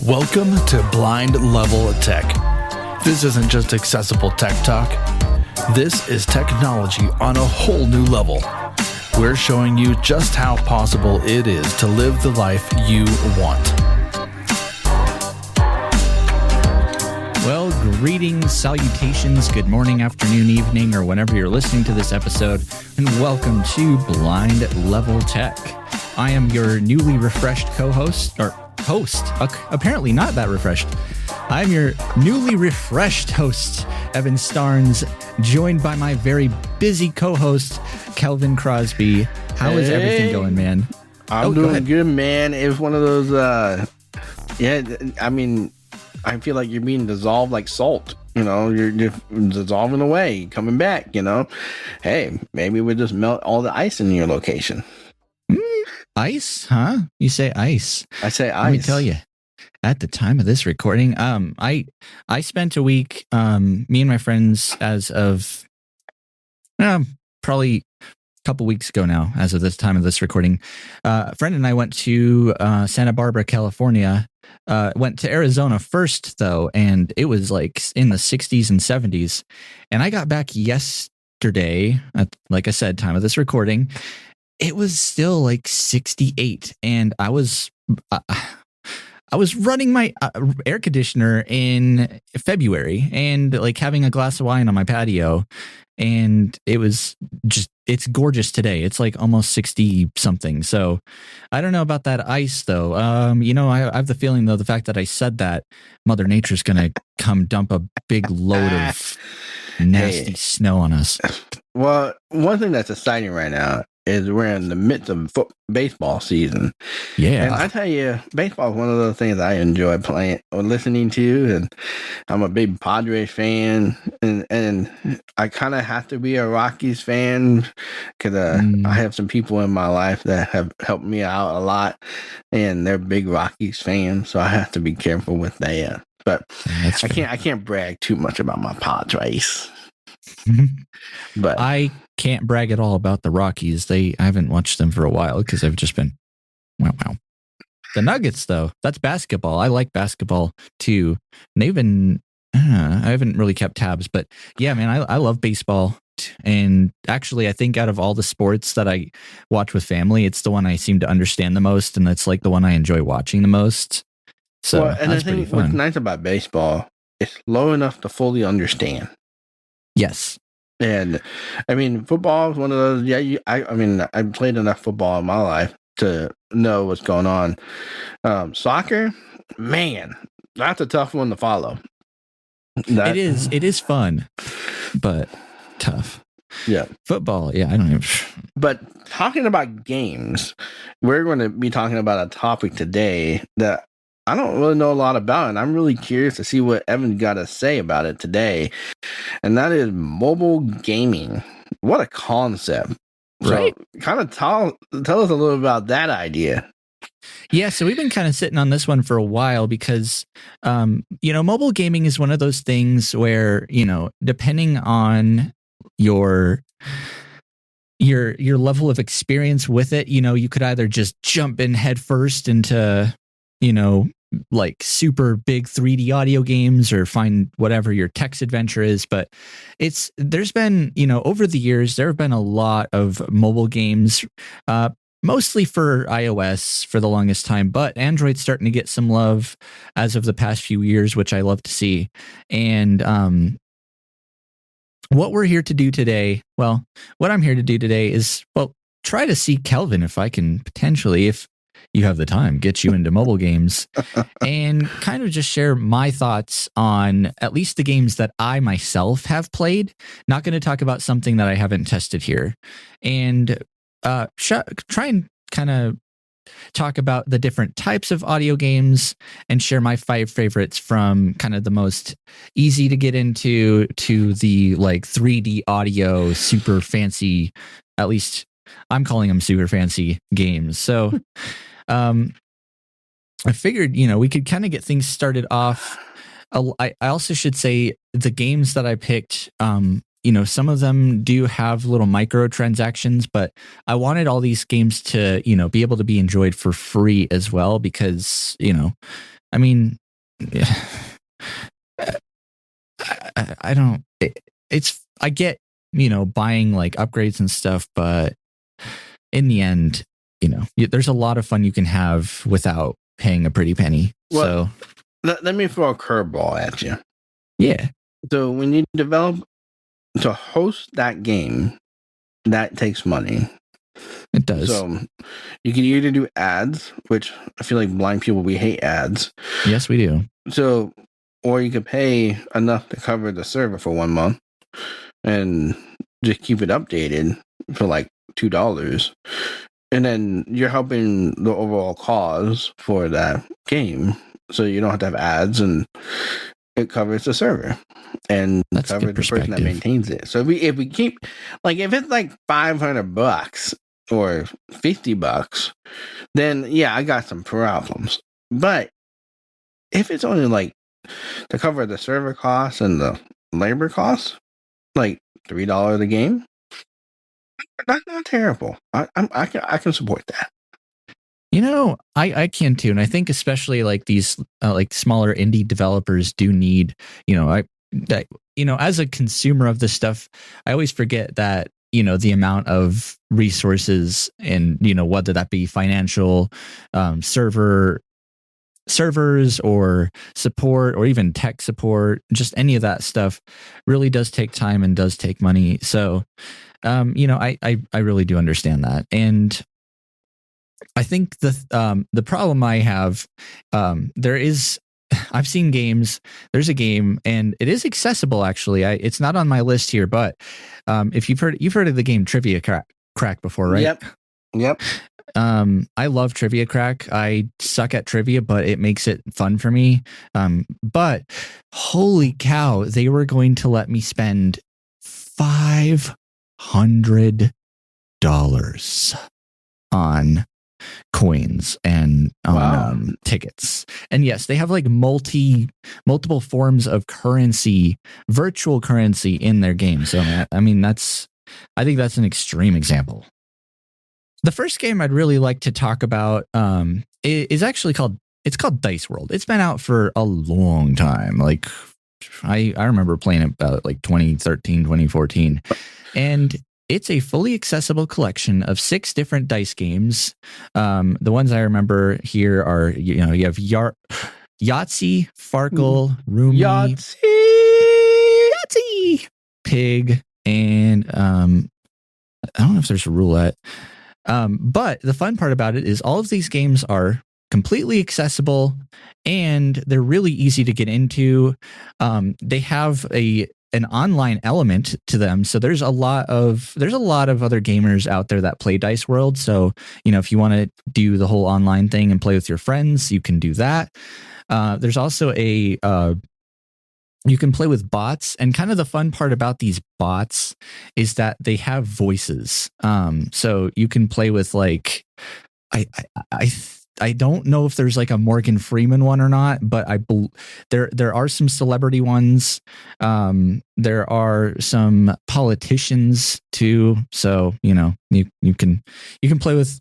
Welcome to Blind Level Tech. This isn't just accessible tech talk. This is technology on a whole new level. We're showing you just how possible it is to live the life you want. Well, greetings, salutations, good morning, afternoon, evening, or whenever you're listening to this episode, and welcome to Blind Level Tech. I am your newly refreshed co-host, or host, apparently not that refreshed. I'm your newly refreshed host, Evan Starnes, joined by my very busy co-host, Kelvin Crosby. How is everything going, man? I'm doing good, man. It was one of those, I feel like you're being dissolved like salt. You know, you're dissolving away, coming back, you know. Hey, maybe we'll just melt all the ice in your location. Ice, huh? You say ice. I say ice. Let me tell you, at the time of this recording, I spent a week, me and my friends, as of probably a couple weeks ago now, as of this time of this recording, a friend and I went to Santa Barbara, California. Went to Arizona first, though, and it was like in the 60s and 70s. And I got back yesterday, like I said, time of this recording. It was still like 68, and I was running my air conditioner in February and like having a glass of wine on my patio, and it's gorgeous today. It's like almost 60 something. So I don't know about that ice though. I have the feeling though, the fact that I said that, Mother Nature's going to come dump a big load of nasty snow on us. Well, one thing that's exciting right now is we're in the midst of baseball season. Yeah. And I tell you, baseball is one of those things I enjoy playing or listening to. And I'm a big Padres fan. And I kind of have to be a Rockies fan because I have some people in my life that have helped me out a lot. And they're big Rockies fans. So I have to be careful with that. But I can't brag too much about my Padres. But I can't brag at all about the Rockies. I haven't watched them for a while because I've just been wow. The Nuggets, though, that's basketball. I like basketball too. And they've been I haven't really kept tabs, but yeah, man, I love baseball. And actually, I think out of all the sports that I watch with family, it's the one I seem to understand the most, and it's like the one I enjoy watching the most. So that's pretty fun. What's nice about baseball, it's low enough to fully understand. Yes. And I mean, football is one of those. Yeah, I've played enough football in my life to know what's going on. Soccer, man, that's a tough one to follow. It is fun, but tough. Yeah. Football, yeah, I don't even. But talking about games, we're going to be talking about a topic today that I don't really know a lot about, and I'm really curious to see what Evan's got to say about it today. And that is mobile gaming. What a concept. Right. So kind of tell us a little about that idea. Yeah, so we've been kind of sitting on this one for a while because, mobile gaming is one of those things where, depending on your level of experience with it, you could either just jump in head first into, like super big 3D audio games or find whatever your text adventure is. But there's been, over the years, there have been a lot of mobile games, mostly for iOS for the longest time, but Android's starting to get some love as of the past few years, which I love to see. And what I'm here to do today is, try to see Kelvin if I can potentially, if you have the time, get you into mobile games and kind of just share my thoughts on at least the games that I myself have played. Not going to talk about something that I haven't tested here, and try and kind of talk about the different types of audio games and share my 5 favorites from kind of the most easy to get into to the like 3D audio, super fancy, at least I'm calling them super fancy games. So I figured, we could kind of get things started off. I also should say the games that I picked, some of them do have little microtransactions, but I wanted all these games to, be able to be enjoyed for free as well, because, I mean, I don't. It's I get buying like upgrades and stuff, but in the end, there's a lot of fun you can have without paying a pretty penny. Well, let me throw a curveball at you. Yeah. So when you develop to host that game, that takes money. It does. So you can either do ads, which I feel like blind people, we hate ads. Yes, we do. So, or you could pay enough to cover the server for 1 month and just keep it updated for like $2. And then you're helping the overall cause for that game. So you don't have to have ads, and it covers the server and That's covers the person that maintains it. So if we keep, like, if it's like $500 or $50, then yeah, I got some problems. But if it's only like to cover the server costs and the labor costs, like $3 a game, that's not terrible. I can support that. I can too, and I think especially like these like smaller indie developers do need, as a consumer of this stuff, I always forget that the amount of resources and whether that be financial, servers or support or even tech support, just any of that stuff really does take time and does take money. So, I really do understand that. And I think the problem I have, I've seen games. There's a game, and it is accessible. Actually, it's not on my list here, but if you've heard of the game Trivia Crack before, right? Yep. I love Trivia Crack. I suck at trivia, but it makes it fun for me. But holy cow, they were going to let me spend $500 on coins and on tickets. And yes, they have like multiple forms of currency, virtual currency in their game. So I think that's an extreme example. The first game I'd really like to talk about is actually called Dice World. It's been out for a long time. Like I remember playing it about like 2013, 2014. And it's a fully accessible collection of 6 different dice games. The ones I remember here are, you have Yahtzee, Farkle, Rumi, Yahtzee, Pig, and I don't know if there's a roulette. But the fun part about it is all of these games are completely accessible and they're really easy to get into. They have an online element to them. So there's a lot of other gamers out there that play Dice World. So, if you want to do the whole online thing and play with your friends, you can do that. There's also you can play with bots, and kind of the fun part about these bots is that they have voices. So you can play with like, I don't know if there's like a Morgan Freeman one or not, but there are some celebrity ones. There are some politicians too. So you can play with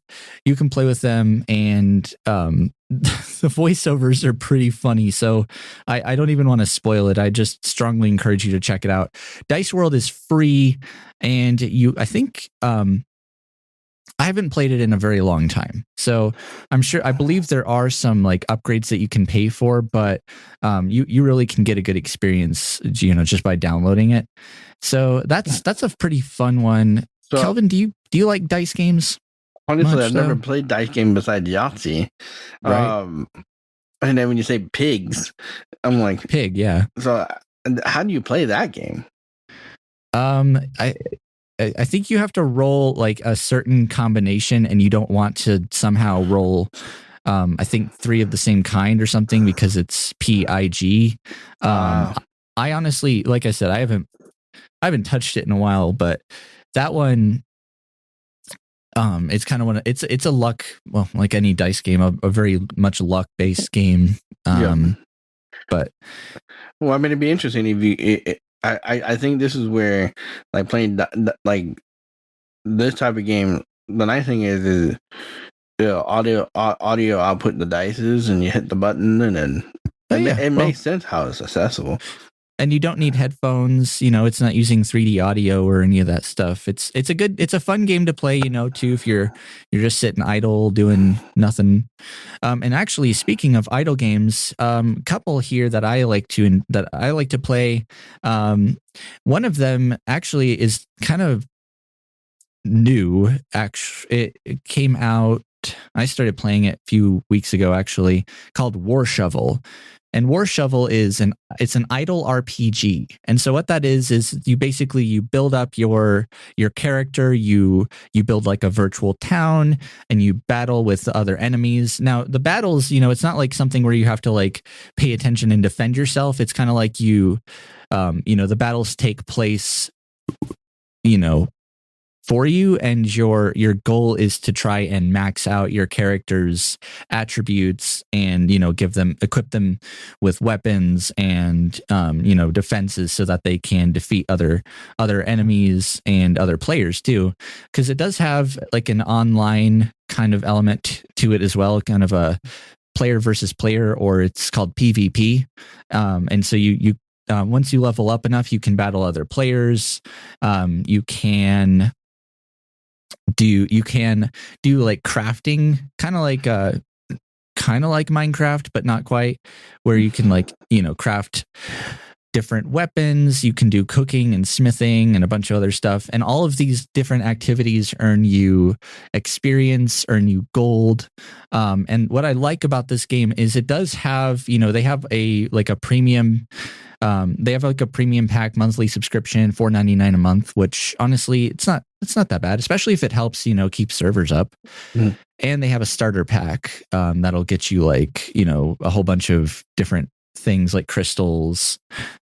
them, and the voiceovers are pretty funny. So I don't even want to spoil it. I just strongly encourage you to check it out. Dice World is free, and I think I haven't played it in a very long time. So I believe there are some like upgrades that you can pay for, but you really can get a good experience, just by downloading it. So that's a pretty fun one. So, Kelvin, do you like dice games? Honestly, I've never played dice game besides Yahtzee. Right. And then when you say pigs, I'm like Pig, yeah. So how do you play that game? I think you have to roll like a certain combination, and you don't want to somehow roll, I think 3 of the same kind or something, because it's PIG. I honestly, like I said, I haven't touched it in a while, but that one, it's kind of it's a luck, well, like any dice game, a very much luck based game. But it'd be interesting if you. I think this is where, like, playing like this type of game, the nice thing is audio output devices, and you hit the button, and then it makes sense how it's accessible. And you don't need headphones. It's not using 3D audio or any of that stuff. It's a fun game to play. Too, if you're just sitting idle doing nothing. And actually, speaking of idle games, couple here that I like to play. One of them actually is kind of new. Actually, it came out. I started playing it a few weeks ago, actually, called War Shovel. And War Shovel it's an idle RPG. And so what that is you build up your character, you build like a virtual town, and you battle with other enemies. Now the battles, it's not like something where you have to like pay attention and defend yourself. It's kind of like the battles take place, for you, and your goal is to try and max out your character's attributes and equip them with weapons and defenses so that they can defeat other enemies and other players too, because it does have like an online kind of element to it as well, kind of a player versus player, or it's called PvP. And so you once you level up enough, you can battle other players. You can do like crafting, kind of like Minecraft, but not quite, where you can craft different weapons. You can do cooking and smithing and a bunch of other stuff, and all of these different activities earn you experience, earn you gold. And what I like about this game is it does have, they have a premium. They have like a premium pack monthly subscription, $4.99 a month, which honestly, it's not that bad, especially if it helps, keep servers up. Mm. And they have a starter pack that'll get you like, a whole bunch of different things like crystals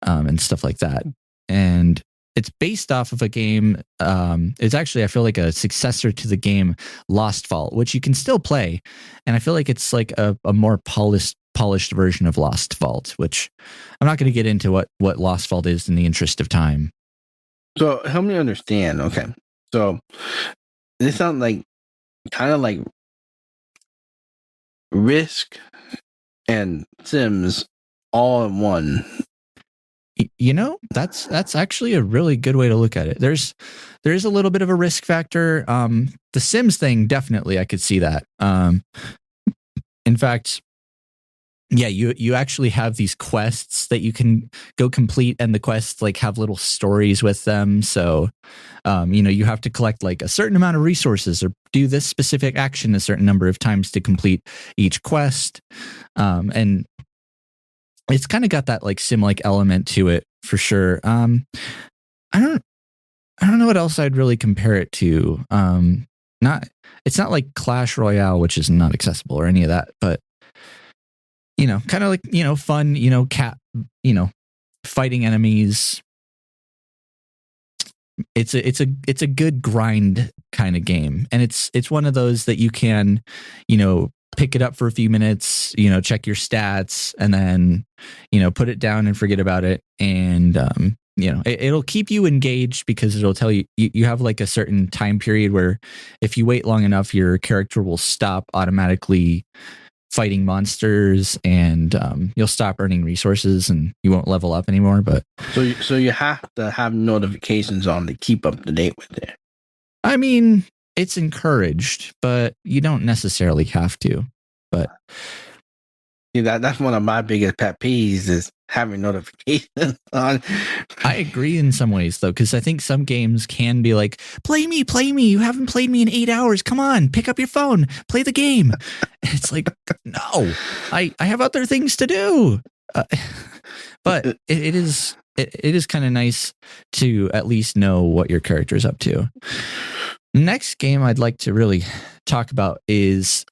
and stuff like that. And it's based off of a game. It's actually, I feel like, a successor to the game Lost Vault, which you can still play. And I feel like it's like a more polished version of Lost Vault, which I'm not going to get into what Lost Vault is in the interest of time. So help me understand. Okay. So this sounds like kind of like Risk and Sims all in one. That's actually a really good way to look at it. There's a little bit of a risk factor. The Sims thing, definitely, I could see that. In fact, yeah, you actually have these quests that you can go complete, and the quests like have little stories with them. So, you have to collect like a certain amount of resources or do this specific action a certain number of times to complete each quest. And it's kind of got that like sim-like element to it for sure. I don't know what else I'd really compare it to. It's not like Clash Royale, which is not accessible or any of that, but kind of like, fun, fighting enemies. It's a good grind kind of game. And it's one of those that you can, pick it up for a few minutes, check your stats, and then, put it down and forget about it. And, it'll keep you engaged because it'll tell you have like a certain time period where if you wait long enough, your character will stop automatically fighting monsters, and you'll stop earning resources and you won't level up anymore. But so you have to have notifications on to keep up to date with it. I mean, it's encouraged, but you don't necessarily have to. But that's one of my biggest pet peeves is having notifications on. I agree in some ways, though, because I think some games can be like, play me. You haven't played me in 8 hours. Come on, pick up your phone, play the game. It's like, no, I have other things to do. But it is kind of nice to at least know what your character's up to. Next game I'd like to really talk about is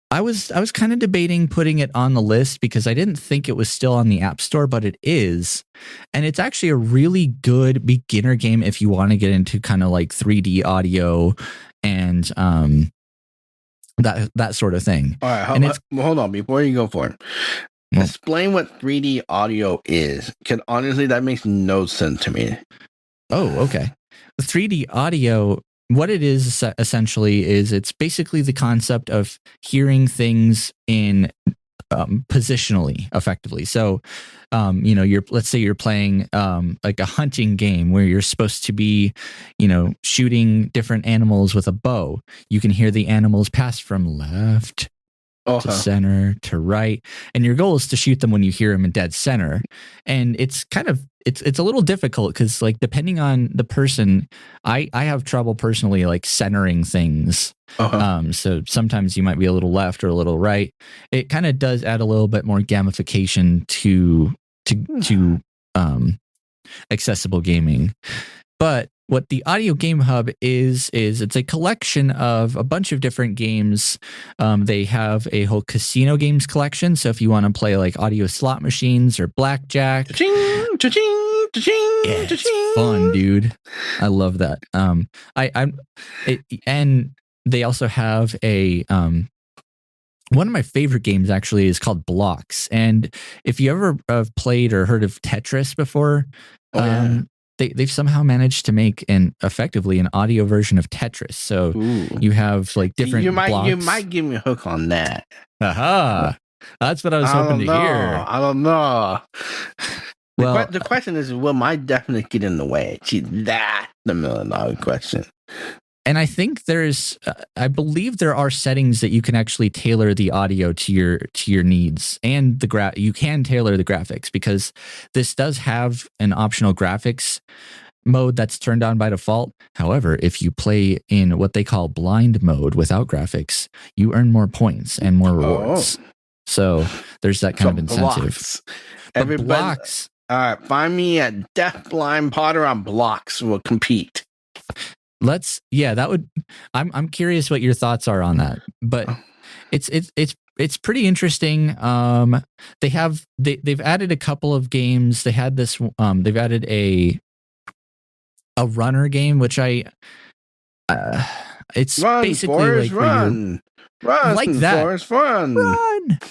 I was kind of debating putting it on the list because I didn't think it was still on the App Store, but it is. And it's actually a really good beginner game if you want to get into kind of like 3D audio and that sort of thing. All right, hold on before you go for it. Well, explain what 3D audio is, because honestly, that makes no sense to me. Oh, okay. The 3D audio what it is essentially is it's basically the concept of hearing things in positionally effectively. So, let's say you're playing like a hunting game where you're supposed to be, shooting different animals with a bow. You can hear the animals pass from left to center to right, and your goal is to shoot them when you hear them in dead center. And it's kind of it's a little difficult because, like, depending on the person, I have trouble personally like centering things. So sometimes you might be a little left or a little right. It kind of does add a little bit more gamification to accessible gaming. But what the Audio Game Hub is it's a collection of a bunch of different games. They have a whole casino games collection. So if you want to play like audio slot machines or blackjack, cha-ching, cha-ching, cha-ching, yeah, cha-ching. it's fun, dude. I love that. And they also have a one of my favorite games actually is called Blocks. And if you ever have played or heard of Tetris before, they've somehow managed to make effectively an audio version of Tetris. So you have like different blocks. You might give me a hook on that. Aha. That's what I was hoping to hear. I don't know. Well, the question is, will my definitely get in the way? That's the $1 million question. And I think I believe there are settings that you can actually tailor the audio to your needs, and you can tailor the graphics, because this does have an optional graphics mode that's turned on by default. However, if you play in what they call blind mode without graphics, you earn more points and more rewards. So there's that kind of incentive. Blocks. All right, find me at Deaf Blind Potter on Blocks. We'll compete. I'm curious what your thoughts are on that, but it's pretty interesting. They've added a couple of games. They had this, they've added a runner game, which it's run, basically Forrest, like run, like that. Forrest, run,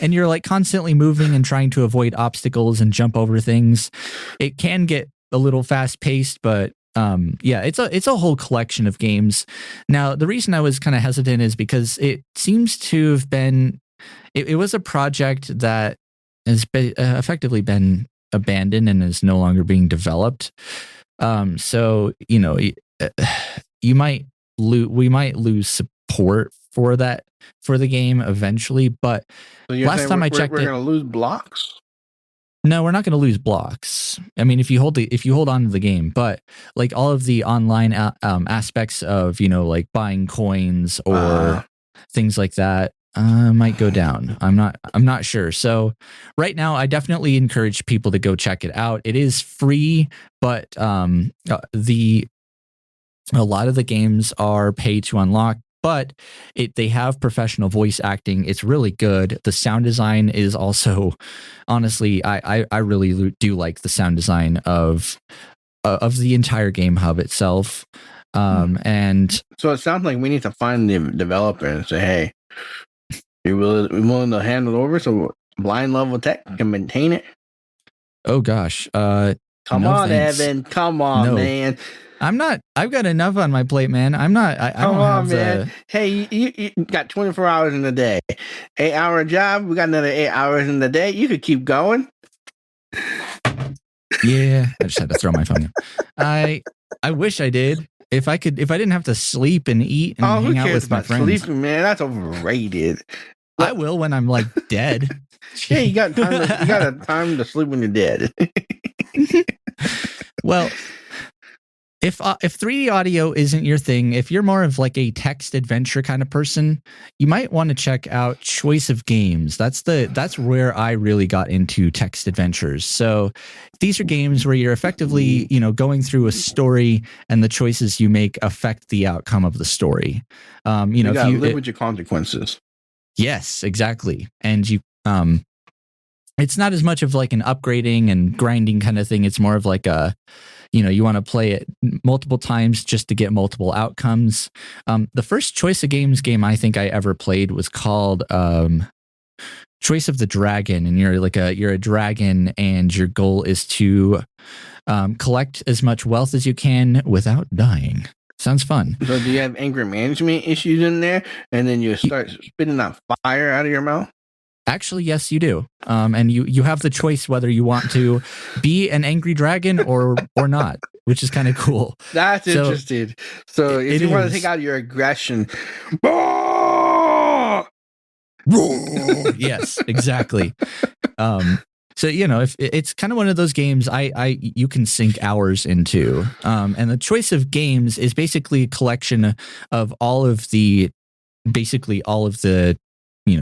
and you're like constantly moving and trying to avoid obstacles and jump over things. It can get a little fast paced, but it's a whole collection of games. Now, the reason I was kind of hesitant is because it seems to have been, it was a project that has effectively been abandoned and is no longer being developed. So, we might lose support for the game eventually. But last time I checked, we're going to lose Blocks. No, we're not going to lose Blocks. I mean, if you hold on to the game, but like all of the online aspects of, like buying coins or things like that might go down. I'm not sure. So right now, I definitely encourage people to go check it out. It is free, but a lot of the games are pay to unlock. But they have professional voice acting. It's really good. The sound design is also, honestly, I really do like the sound design of the entire Game Hub itself. And so it sounds like we need to find the developer and say, hey, you're willing to hand it over so Blind Level Tech can maintain it? Oh gosh, come on, thanks. Evan, come on, man. I'm not. I've got enough on my plate, man. I'm not. I don't have man. Hey, you got 24 hours in the day. 8-hour job. We got another 8 hours in the day. You could keep going. Yeah, I just had to throw my phone in. I wish I did. If I didn't have to sleep and eat and hang out with my friends. Sleeping, man, that's overrated. I will when I'm like dead. Yeah, you got time to sleep when you're dead. Well, if 3D audio isn't your thing, if you're more of like a text adventure kind of person, you might want to check out Choice of Games. That's where I really got into text adventures. So these are games where you're effectively, going through a story, and the choices you make affect the outcome of the story. You gotta live with your consequences. Yes, exactly. And it's not as much of like an upgrading and grinding kind of thing. It's more of like you want to play it multiple times just to get multiple outcomes. The first Choice of Games game I think I ever played was called Choice of the Dragon, and you're a dragon, and your goal is to collect as much wealth as you can without dying. Sounds fun. So do you have anger management issues in there, and then you start spitting out fire out of your mouth? Actually, yes, you do. And you have the choice whether you want to be an angry dragon or not, which is kind of cool. That's interesting. So if you want to take out your aggression, yes, exactly. So, if it's kind of one of those games you can sink hours into. And the choice of games is basically a collection of all of the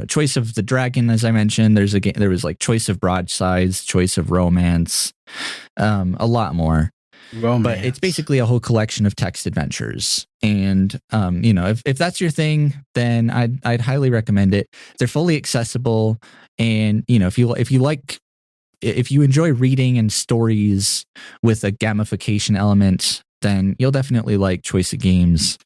choice of the dragon, as I mentioned. There was like choice of broadsides, choice of romance, a lot more. Romance. But it's basically a whole collection of text adventures. And if that's your thing, then I'd highly recommend it. They're fully accessible, and if you enjoy reading and stories with a gamification element, then you'll definitely like Choice of Games.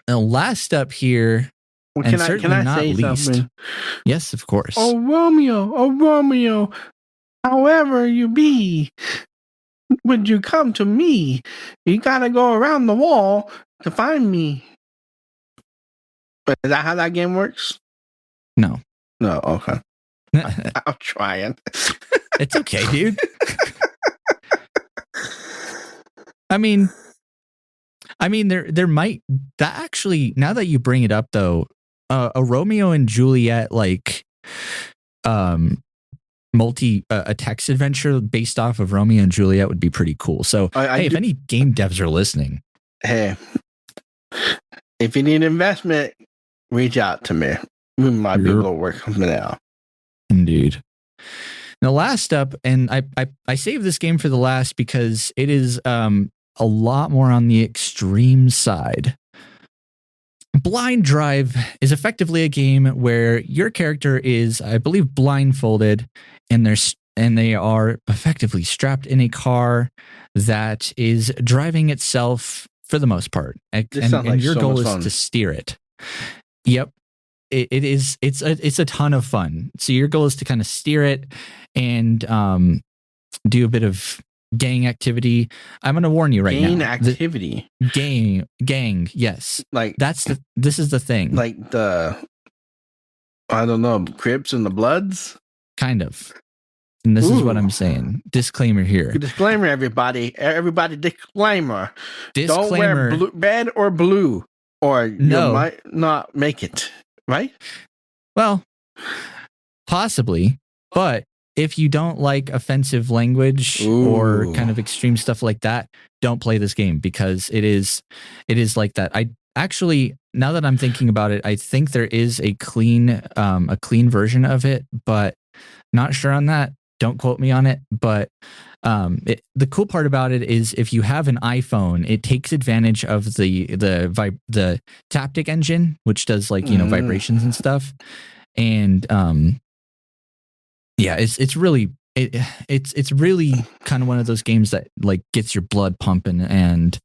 Last up here, well, and certainly not say least. Something? Yes, of course. Oh, Romeo, however you be, would you come to me? You gotta go around the wall to find me. But is that how that game works? No. No, okay. I'm trying. It's okay, dude. I mean, there might that actually. Now that you bring it up, though, a Romeo and Juliet a text adventure based off of Romeo and Juliet would be pretty cool. So, if any game devs are listening, hey, if you need investment, reach out to me. We might be able to work something out. Indeed. Now, last up, and I saved this game for the last because it is a lot more on the extreme side. Blind Drive is effectively a game where your character is, I believe, blindfolded, and they are effectively strapped in a car that is driving itself for the most part, and your goal is to steer it. Yep. It's a ton of fun. So your goal is to kind of steer it and do a bit of gang activity. I'm going to warn you right now. Gang. Yes. Like this is the thing. Like I don't know, Crips and the Bloods? Kind of. And this is what I'm saying. Disclaimer here. Disclaimer, everybody. Everybody, disclaimer. Disclaimer. Don't wear red or blue, or you might not make it. Right? Well, possibly. But if you don't like offensive language or kind of extreme stuff like that, don't play this game, because it is like that. I actually, now that I'm thinking about it, I think there is a clean version of it, but not sure on that. Don't quote me on it. But the cool part about it is if you have an iPhone, it takes advantage of the Taptic engine, which does vibrations and stuff. And it's really kind of one of those games that gets your blood pumping. And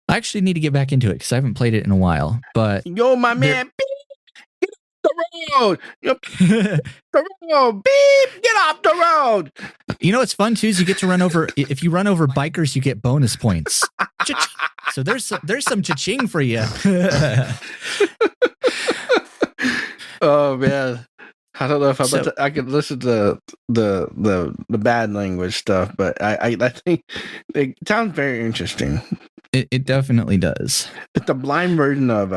I actually need to get back into it because I haven't played it in a while. But yo, my man, get off the road. The road, beep, get off the road. You know what's fun too is you get to run over. If you run over bikers, you get bonus points. So there's some cha-ching for you. Oh man, I don't know if I could listen to the bad language stuff, but I think it sounds very interesting. It definitely does. It's the blind version of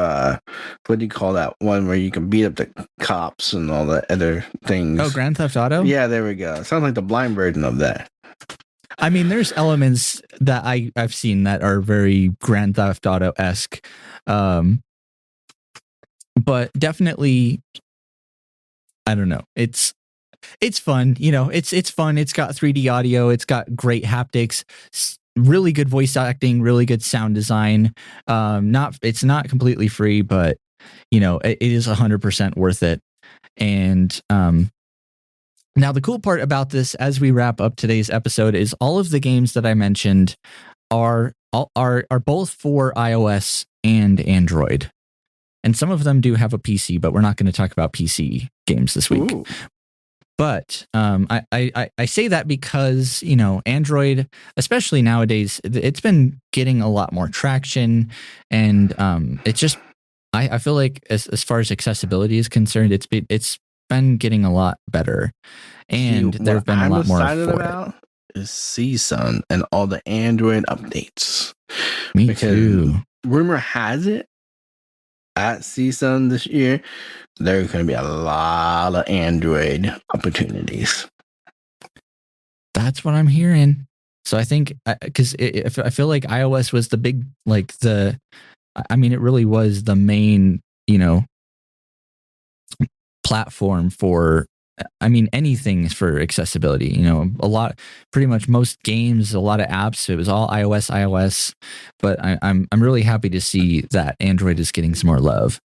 what do you call that one where you can beat up the cops and all the other things? Oh, Grand Theft Auto? Yeah, there we go. It sounds like the blind version of that. I mean, there's elements that I've seen that are very Grand Theft Auto-esque. But definitely, I don't know. It's fun. It's fun. It's got 3D audio. It's got great haptics. Really good voice acting, really good sound design. It's not completely free, but it is 100% worth it. And now the cool part about this, as we wrap up today's episode, is all of the games that I mentioned are both for iOS and Android, and some of them do have a PC, but we're not going to talk about PC games this week. Ooh. But I say that because, you know, Android, especially nowadays, it's been getting a lot more traction, and it's just I feel like as far as accessibility is concerned, it's been getting a lot better, and there have been a lot more about is CSUN and all the Android updates. Me too. Rumor has it at CSUN this year, there's going to be a lot of Android opportunities. That's what I'm hearing. So I think, because I feel like iOS was the big, like it really was the main, you know, platform for, anything for accessibility. You know, pretty much most games, a lot of apps, it was all iOS. But I'm really happy to see that Android is getting some more love.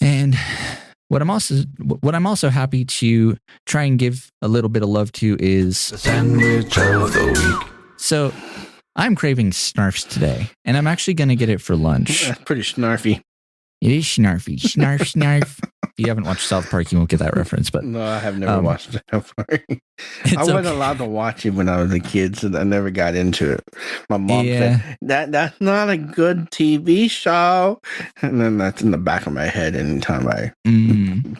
And what I'm also happy to try and give a little bit of love to is the sandwich of the week. So I'm craving Snarfs today, and I'm actually going to get it for lunch. That's pretty snarfy. It is snarfy. Snarf. If you haven't watched South Park, you won't get that reference. But no, I have never watched South Park. I wasn't allowed to watch it when I was a kid, so I never got into it. My mom said, that's not a good TV show. And then that's in the back of my head anytime I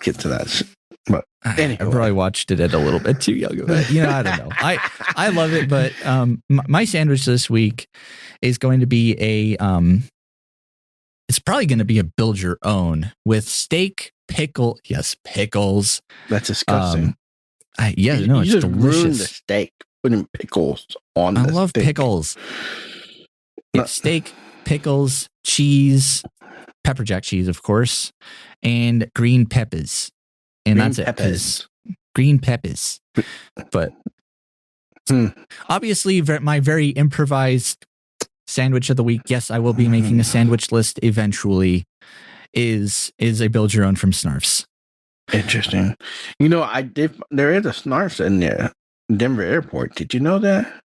get to that. But anyway. I probably watched it at a little bit too young. But, you know, I don't know. I love it, but my sandwich this week is going to be it's probably going to be a build your own with steak, pickles. That's disgusting. You it's just delicious. Ruined the steak putting pickles on the steak. I love pickles. It's steak, pickles, cheese, pepper jack cheese, of course, and green peppers. And that's it. Green peppers. But obviously, my very improvised sandwich of the week, yes, I will be making a sandwich list eventually, is a build your own from Snarfs. Interesting. You know, there is a Snarfs in the Denver airport. Did you know that?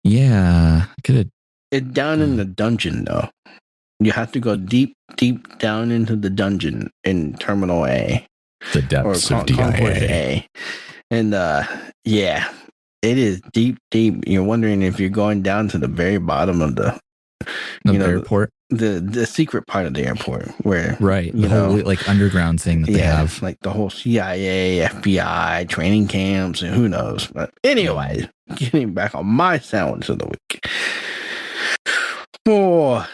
Yeah. It's down in the dungeon, though. You have to go deep down into the dungeon in Terminal A. The depths of DIA. And yeah, it is deep. You're wondering if you're going down to the very bottom of the airport, the secret part of the airport, where the whole like underground thing that they have, like the whole CIA, FBI training camps, and who knows. But anyway, getting back on my sandwich of the week. Oh,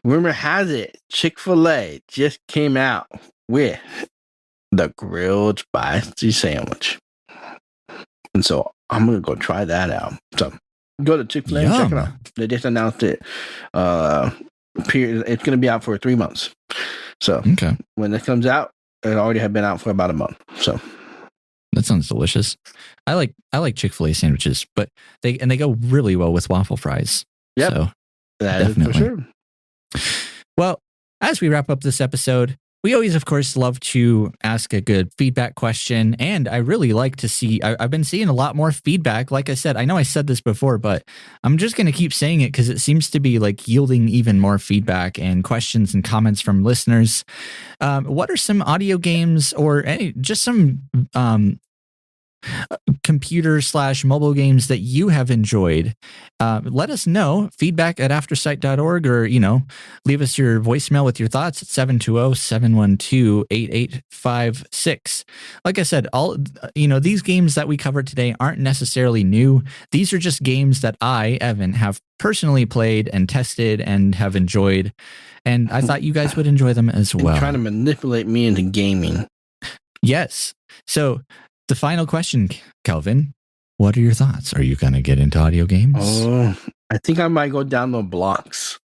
rumor has it, Chick-fil-A just came out with the grilled spicy sandwich. And so I'm going to go try that out. So go to Chick-fil-A and check it out. They just announced it. It's going to be out for 3 months. So when it comes out, it already had been out for about a month. So that sounds delicious. I like Chick-fil-A sandwiches, but they go really well with waffle fries. Yeah, so that is for sure. Well, as we wrap up this episode, we always, of course, love to ask a good feedback question. And I really like to see, I've been seeing a lot more feedback. Like I said, I know I said this before, but I'm just going to keep saying it because it seems to be like yielding even more feedback and questions and comments from listeners. What are some audio games or just some computer/mobile games that you have enjoyed? Let us know. Feedback at aftersight.org, or leave us your voicemail with your thoughts at 720-712-8856. Like I said, all these games that we covered today aren't necessarily new. These are just games that I, Evan, have personally played and tested and have enjoyed, and I thought you guys would enjoy them as well. Trying to manipulate me into gaming. Yes. So the final question, Kelvin, what are your thoughts? Are you going to get into audio games? Oh, I think I might go download Blocks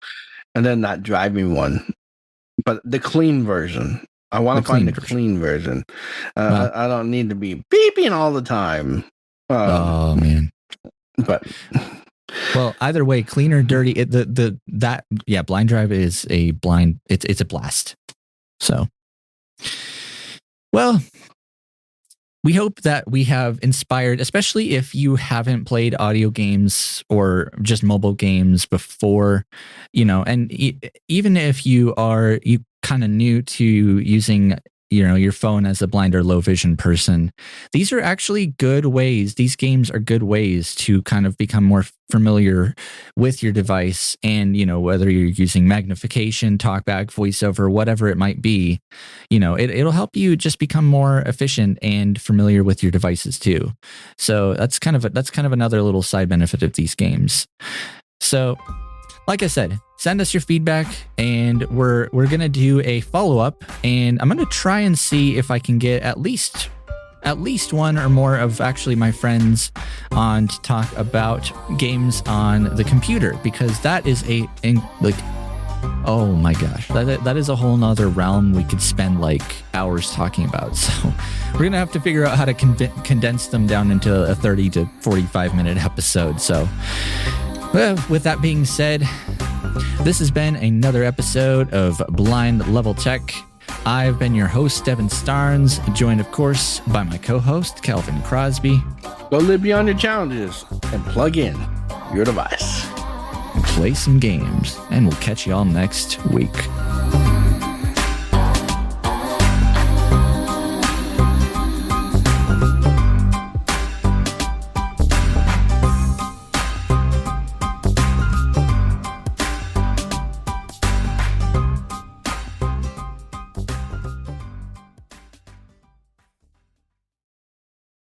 and then not driving one, but the clean version. I want to find the clean version. I don't need to be beeping all the time. Oh man! But either way, clean or dirty, blind drive is a blind. It's a blast. So, well. We hope that we have inspired, especially if you haven't played audio games or just mobile games before, and even if you kind of new to using your phone as a blind or low vision person. These are actually good ways. These games are good ways to kind of become more familiar with your device, and whether you're using magnification, talkback, voiceover, whatever it might be, it'll help you just become more efficient and familiar with your devices too. So that's kind of another little side benefit of these games. So, like I said, send us your feedback, and we're gonna do a follow-up, and I'm gonna try and see if I can get at least one or more of actually my friends on to talk about games on the computer, because that is oh my gosh, that is a whole nother realm we could spend like hours talking about. So we're gonna have to figure out how to condense them down into a 30 to 45 minute episode. So with that being said, this has been another episode of Blind Level Tech. I've been your host, Devin Starnes, joined, of course, by my co-host, Kelvin Crosby. Go live beyond your challenges and plug in your device. And play some games, and we'll catch you all next week.